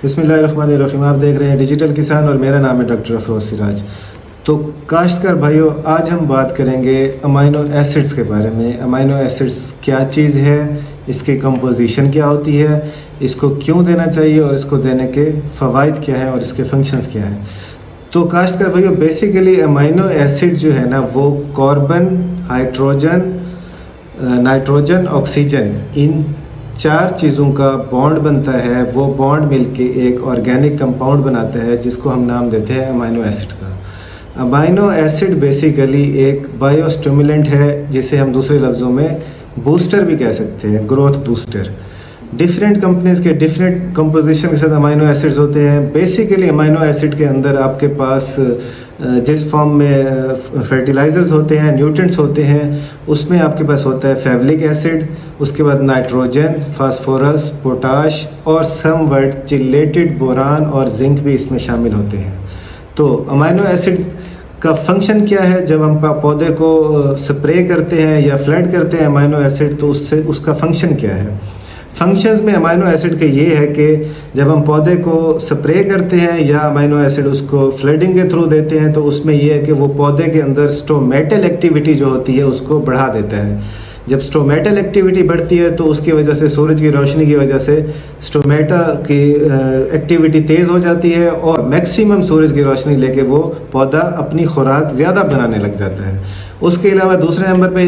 बिस्मिल्लाहिर्रहमानिर्रहीम। आप देख रहे हैं डिजिटल किसान और मेरा नाम है डॉक्टर अफरोज सिराज। तो काश्तकार भाइयों, आज हम बात करेंगे अमाइनो एसिड्स के बारे में। अमाइनो एसिड्स क्या चीज़ है, इसकी कंपोजिशन क्या होती है, इसको क्यों देना चाहिए और इसको देने के फ़वाइद क्या हैं और इसके फंक्शंस क्या हैं। तो काश्तकार भाइयों, बेसिकली अमाइनो एसिड जो है ना, वो कार्बन, हाइड्रोजन, नाइट्रोजन, ऑक्सीजन, इन 4 चीज़ों का बॉन्ड बनता है। वो बॉन्ड मिलके एक ऑर्गेनिक कंपाउंड बनाता है जिसको हम नाम देते हैं अमाइनो एसिड का। अमाइनो एसिड बेसिकली एक बायोस्टिमुलेंट है, जिसे हम दूसरे लफ्ज़ों में बूस्टर भी कह सकते हैं, ग्रोथ बूस्टर। डिफरेंट कंपनीज़ के डिफरेंट कंपोजिशन के साथ अमाइनो एसिड्स होते हैं। बेसिकली अमाइनो एसिड के अंदर आपके पास जिस फॉर्म में फर्टिलाइज़र्स होते हैं, न्यूट्रिएंट्स होते हैं, उसमें आपके पास होता है फेवलिक एसिड, उसके बाद नाइट्रोजन, फास्फोरस, पोटाश और समवट चिलेटेड बोरान और जिंक भी इसमें शामिल होते हैं। तो अमाइनो एसिड का फंक्शन क्या है? जब हम पौधे को स्प्रे करते हैं या फ्लड करते हैं अमाइनो एसिड, तो उससे उसका फंक्शन क्या है? फंक्शंस में अमाइनो एसिड के ये है कि जब हम पौधे को स्प्रे करते हैं या अमाइनो एसिड उसको फ्लडिंग के थ्रू देते हैं, तो उसमें ये है कि वो पौधे के अंदर स्टोमेटल एक्टिविटी जो होती है उसको बढ़ा देता है। जब स्टोमेटल एक्टिविटी बढ़ती है तो उसकी वजह से, सूरज की रोशनी की वजह से स्टोमेटा की एक्टिविटी तेज़ हो जाती है और मैक्सिमम सूरज की रोशनी लेके वो पौधा अपनी खुराक ज़्यादा बनाने लग जाता है। उसके अलावा दूसरे नंबर पे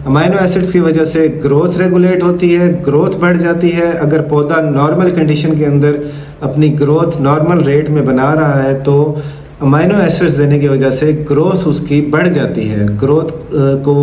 अमाइनो एसिड्स की वजह से ग्रोथ रेगुलेट होती है, ग्रोथ बढ़ जाती है। अगर पौधा नॉर्मल कंडीशन के अंदर अपनी ग्रोथ नॉर्मल रेट में बना रहा है, तो अमाइनो एसिड्स देने की वजह से ग्रोथ उसकी बढ़ जाती है। ग्रोथ को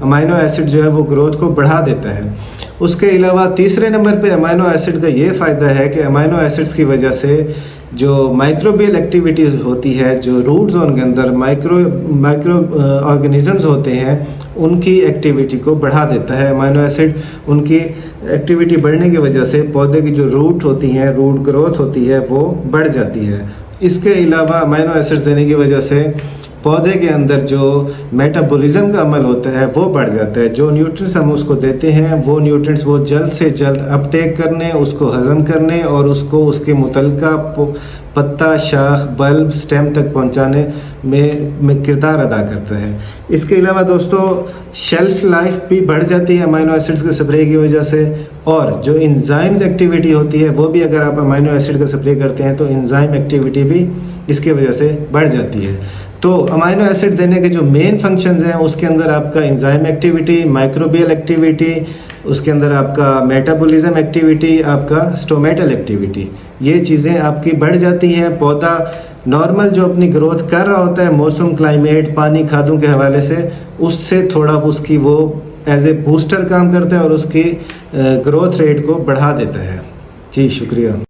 अमाइनो एसिड जो है वो ग्रोथ को बढ़ा देता है। उसके अलावा तीसरे नंबर पे अमाइनो एसिड का ये फ़ायदा है कि अमाइनो एसिड्स की वजह से जो माइक्रोबियल एक्टिविटी होती है, जो रूट जोन के अंदर माइक्रो ऑर्गेनिजम्स होते हैं, उनकी एक्टिविटी को बढ़ा देता है अमाइनो एसिड। उनकी एक्टिविटी बढ़ने की वजह से पौधे की जो रूट होती हैं, रूट ग्रोथ होती है, वो बढ़ जाती है। इसके अलावा अमाइनो एसिड्स देने की वजह से पौधे के अंदर जो मेटाबॉलिज्म का अमल होता है वो बढ़ जाता है। जो न्यूट्रिएंट्स हम उसको देते हैं, वो न्यूट्रिएंट्स वो जल्द से जल्द अपटेक करने, उसको हज़म करने और उसको उसके मुतल्लिका पत्ता, शाख, बल्ब, स्टेम तक पहुंचाने में किरदार अदा करता है। इसके अलावा दोस्तों, शेल्फ लाइफ भी बढ़ जाती है अमाइनो एसिड्स के स्प्रे की वजह से। और जो इंजाइम्स एक्टिविटी होती है, वो भी अगर आप अमाइनो एसिड का स्प्रे करते हैं तो इंजाइम एक्टिविटी भी इसकी वजह से बढ़ जाती है। तो अमाइनो एसिड देने के जो मेन फंक्शंस हैं, उसके अंदर आपका इंजाइम एक्टिविटी, माइक्रोबियल एक्टिविटी, उसके अंदर आपका मेटाबॉलिज्म एक्टिविटी, आपका स्टोमेटल एक्टिविटी, ये चीज़ें आपकी बढ़ जाती हैं। पौधा नॉर्मल जो अपनी ग्रोथ कर रहा होता है, मौसम, क्लाइमेट, पानी, खादों के हवाले से, उससे थोड़ा उसकी वो एज ए बूस्टर काम करता है और उसकी ग्रोथ रेट को बढ़ा देता है। जी शुक्रिया।